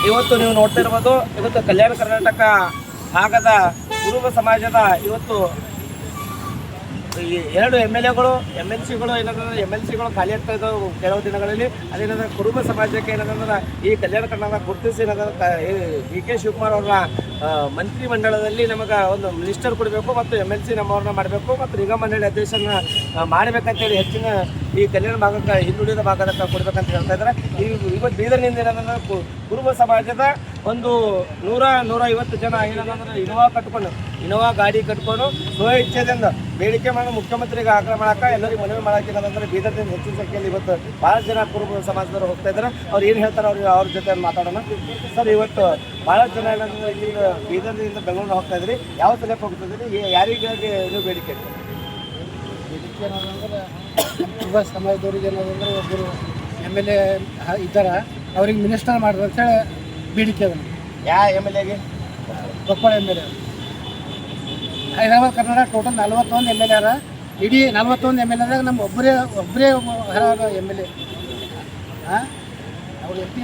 ಇವತ್ತು ನೀವು ನೋಡ್ತಾ ಇರ್ಬೋದು, ಇವತ್ತು ಕಲ್ಯಾಣ ಕರ್ನಾಟಕ ಭಾಗದ ಕುರುಬ ಸಮಾಜದ ಇವತ್ತು ಈ 2 MLAಗಳು MLCಗಳು ಏನಂತಂದ್ರೆ MLCಗಳು ಖಾಲಿ ಆಗ್ತಾ ಇದ್ದಾವೆ ಕೆಲವು ದಿನಗಳಲ್ಲಿ. ಅದೇನಂದ್ರೆ ಕುರುಬ ಸಮಾಜಕ್ಕೆ ಏನಂತಂದ್ರೆ ಈ ಕಲ್ಯಾಣ ಕರ್ನಾಟಕ ಗುರುತಿಸಿ DK ಶಿವಕುಮಾರ್ ಅವರ ಮಂತ್ರಿ ಮಂಡಲದಲ್ಲಿ ನಮಗೆ ಒಂದು ಮಿನಿಸ್ಟರ್ ಕೊಡಬೇಕು ಮತ್ತು MLC ನಮ್ಮವ್ರನ್ನ ಮಾಡಬೇಕು ಮತ್ತು ನಿಗಮ ಮಂಡಳಿ ಅಧ್ಯಕ್ಷರನ್ನ ಮಾಡಬೇಕಂತೇಳಿ ಹೆಚ್ಚಿನ ಈ ಕಲ್ಯಾಣ ಭಾಗಕ್ಕೆ ಹಿಂದುಳಿದ ಭಾಗದಕ್ಕೆ ಕೊಡಬೇಕಂತ ಹೇಳ್ತಾ ಇದ್ದಾರೆ. ಇವತ್ತು ಬೀದರ್ನಿಂದ ಏನಂದ್ರೆ ಕುರುಬ ಸಮಾಜದ ಒಂದು 100-150 ಜನ ಏನಂದ್ರೆ ಇನೋವಾ ಗಾಡಿ ಕಟ್ಕೊಂಡು ಸ್ವ ಇಚ್ಛೆದಿಂದ ಬೇಡಿಕೆ ಮಾಡಿ ಮುಖ್ಯಮಂತ್ರಿಗೆ ಆಗ್ರಹ ಮಾಡಕ್ಕೆ ಎಲ್ಲರಿಗೂ ಮನವಿ ಮಾಡಕ್ಕೆ ಏನಂದ್ರೆ ಬೀದರ್ನಿಂದ ಹೆಚ್ಚಿನ ಸಂಖ್ಯೆಯಲ್ಲಿ ಇವತ್ತು ಭಾಳ ಜನ ಕುರುಬ ಸಮಾಜದವರು ಹೋಗ್ತಾ ಇದ್ದಾರೆ. ಅವ್ರು ಏನು ಹೇಳ್ತಾರೆ ಅವ್ರ ಜೊತೆ ಮಾತಾಡೋಣ. ಸರ್, ಇವತ್ತು ಭಾಳ ಜನ ಏನಂದ್ರೆ ಇಲ್ಲಿ ಬೀದರ್ನಿಂದ ಬೆಂಗಳೂರು ಹೋಗ್ತಾ ಇದ್ರಿ, ಯಾವ ಸಲಕ್ಕೆ ಹೋಗ್ತಿದ್ರಿ, ಯಾರಿಗಾಗಿ ಇದು ಬೇಡಿಕೆ ಏನಂದ್ರೆ ಕುರುಬ ಸಮಾಜದವ್ರಿಗೆ ಏನಂದ್ರೆ ಒಬ್ಬರು MLA ಇದ್ದಾರೆ, ಅವ್ರಿಗೆ ಮಿನಿಸ್ಟರ್ ಮಾಡಿದ್ರು ಅಂತೇಳಿ ಬೇಡಿಕೆ ಅದ. ಯಾವ MLAಗೆ? Koppal MLA. Hyderabad Karnataka total 41 MLA ಅದ. ಇಡೀ 41 MLAದಾಗ ನಮ್ಮ ಒಬ್ಬರೇ MLA. ಅವ್ರು MP